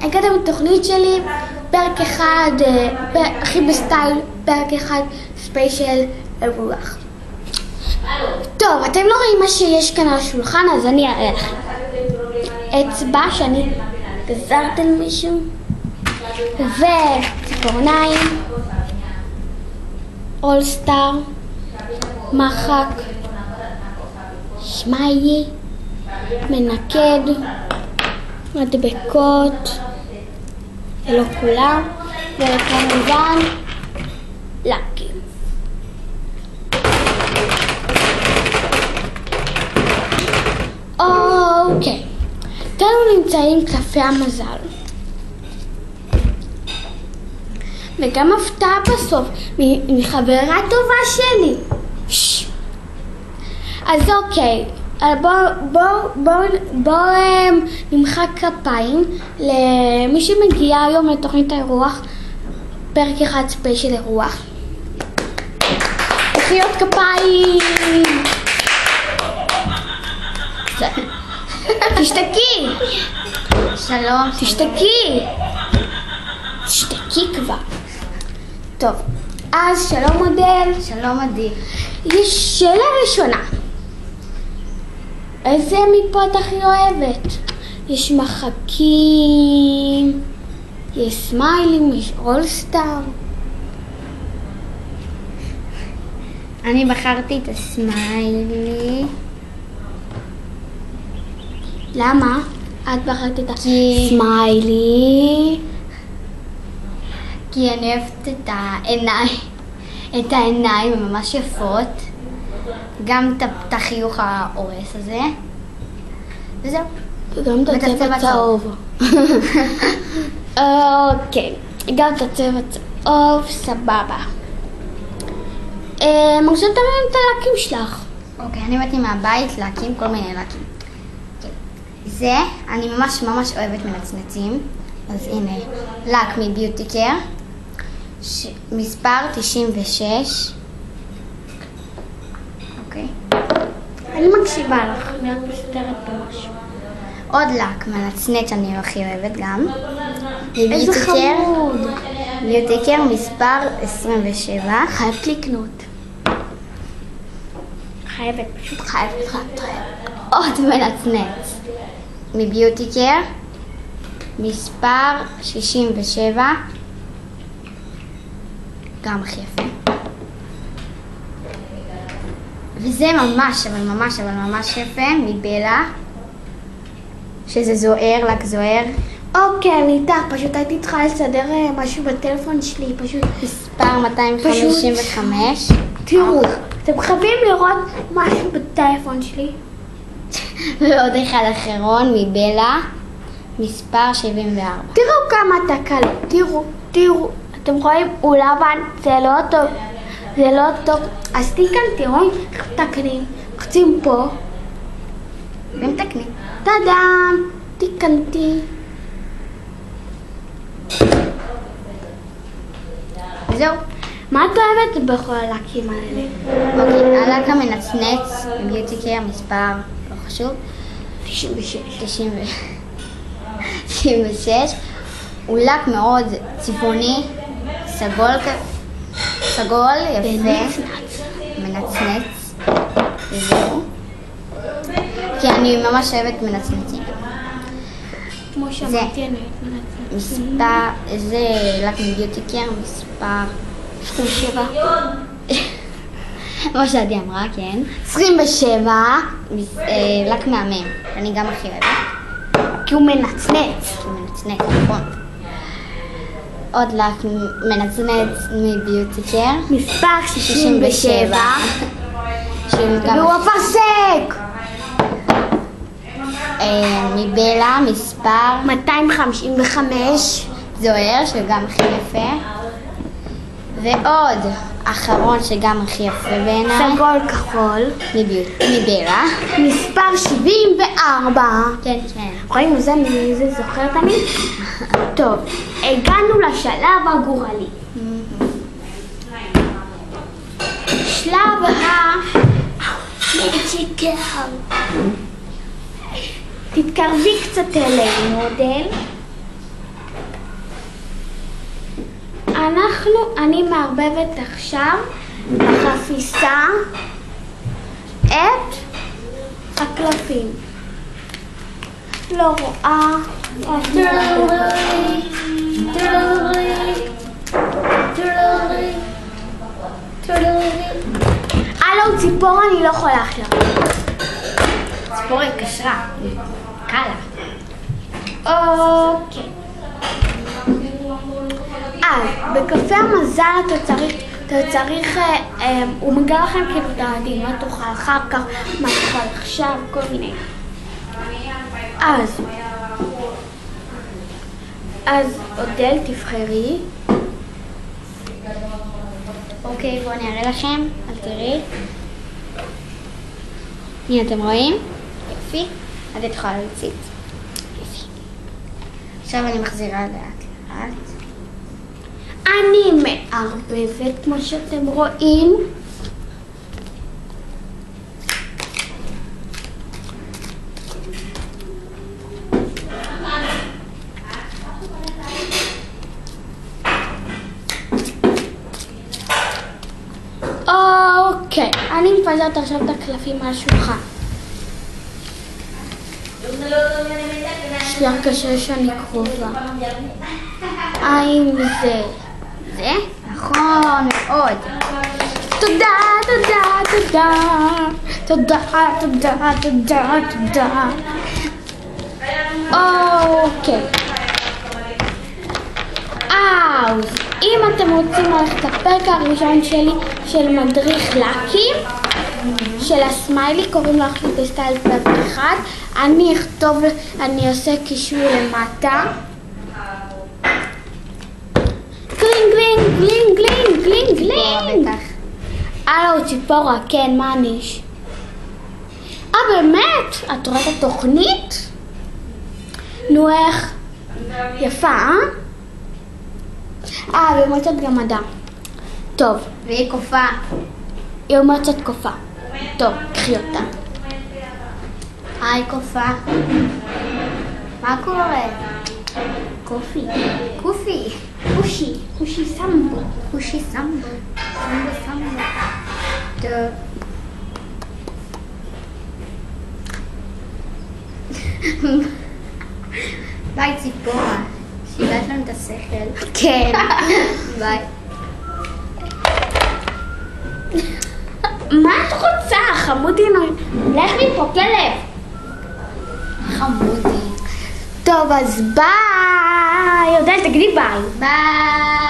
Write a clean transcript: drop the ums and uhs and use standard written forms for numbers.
הגעתם לתוכנית שלי, פרק אחד, הכי בסטייל, פרק אחד ספיישל אירוח. טוב, אתם לא רואים מה שיש כאן על השולחן, אז אני אראה לכם. אצבע שאני גזרת על מישהו, וציפורניים, אולסטאר, מחק, שמאי, מנקד, מדבקות, ולא כולם, וכמובן לקים. אוקיי, כאן נמצאים קלפי המזל. וגם הפתעה בסוף מחברה טובה שלי. אז אוקיי, בואו נמחא כפיים למי שמגיע היום לתוכנית האירוח, פרק אחד ספיישל אירוח. מחיאות כפיים. תשתקי. שלום. תשתקי. תשתקי כבר. טוב, אז שלום מודל. שלום עדי. יש שאלה ראשונה. איזה מפה את הכי אוהבת? יש מחקים, יש סמיילים, יש אולסטאר. אני בחרתי את הסמיילי. למה? את בחרת את הסמיילי? כי אני אוהבת את העיניים, הן ממש יפות. גם את החיוך ההורס הזה. וזהו. וגם את הצבע צהוב. אוקיי, גם את הצבע צהוב, סבבה. מרשה תמיד את הלקים שלך. אוקיי, אני באתי מהבית להקים כל מיני לקים. זה, אני ממש אוהבת מנצנצים. אז הנה, לק מביוטי קר. מספר 96. אוקיי. אני מקשיבה לך, אני רק מסתרת במשהו. עוד לק מנצנץ שאני הכי אוהבת גם. איזה חמוד. ביוטי קר מספר 27. חייבת לקנות. חייבת, פשוט חייבת. עוד מנצנץ מביוטי קר מספר 67. גם הכי יפה. וזה ממש יפה מבלה, שזה זוהר, לק זוהר. אוקיי, אני איתך, פשוט הייתי צריכה לסדר משהו בטלפון שלי, פשוט. מספר 255. תראו, אתם חייבים לראות משהו בטלפון שלי. ועוד אחד אחרון מבלה, מספר 74. תראו כמה תקל, תראו. אתם רואים, הוא לבן, זה לא טוב. אז תיקן, תראו, איך מתקנים. מחצים פה. ומתקנים. טאדם, תיקנתי. וזהו. מה את אוהבת בכל הלקים האלה? אוקיי, הלק המנצנץ בביוטי קר מספר, לא חשוב, 96. הוא לק מאוד צבעוני, סגול, יפה, מנצנץ, וזהו. כי אני ממש אוהבת מנצנצים. כמו שאמרתי, אני אוהבת מנצנצים. מספר, זה לק מביוטי קר מספר 27. כמו שעדי אמרה, כן. 27. לק מהמם, אני גם הכי אוהבת. כי הוא מנצנץ. נכון. עוד לק מנצנץ מביוטי קר. מספר 67. והוא אפרסק. מבלה מספר 255. זוהר, שגם הכי יפה. ועוד אחרון שגם הכי יפה בעיניי. סגול כחול. מבלה. מספר 74. כן. רואים, זה זוכר תמיד? טוב, הגענו לשלב הגורלי. שלב מג'יקר. תתקרבי קצת אלינו, מודל. אני מערבבת עכשיו בחפיסה את הקלפים. לא רואה. הלו, ציפור אני לא יכולה עכשיו. ציפור התקשרה. קלה. אוקיי. אז בקפה המזל אתה צריך, הוא מגלה לכם כאילו את העדים, מה תאכל אחר כך, מה תאכל עכשיו, כל מיני. אז אודל תבחרי. אוקיי, בואו אני אראה לכם, אל תראי. הנה אתם רואים? יופי. אז את יכולה להוציא. יופי. עכשיו אני מחזירה לאט. אני מערבבת כמו שאתם רואים. אוקיי, אני מפזרת עכשיו את הקלפים על השולחן. יש לי הרגשה שאני קרובה. האם זה? זה? נכון מאוד. תודה. אוקיי. אז אם אתם רוצים ללכת לפרק הראשון שלי של מדריך לקים של הסמיילי, קוראים לו אחי בסטייל פרק 1. אני אעשה קישור למטה. גלינג. הלו, ציפורה, כן, מה ניש? באמת? את רואה את התוכנית? נו, איך? יפה, והיא מוצאת גם אדם. טוב. והיא קופה. היא מוצאת קופה. טוב, קחי אותה. היי קופה. מה קורה? קופי. קושי סמבו. טוב. ביי ציפורה. שיגעת לנו את השכל. כן. ביי. מה את רוצה? חמודי, לך מפה, כלב. חמודי. טוב, אז ביי. יודעת, תגידי ביי. ביי.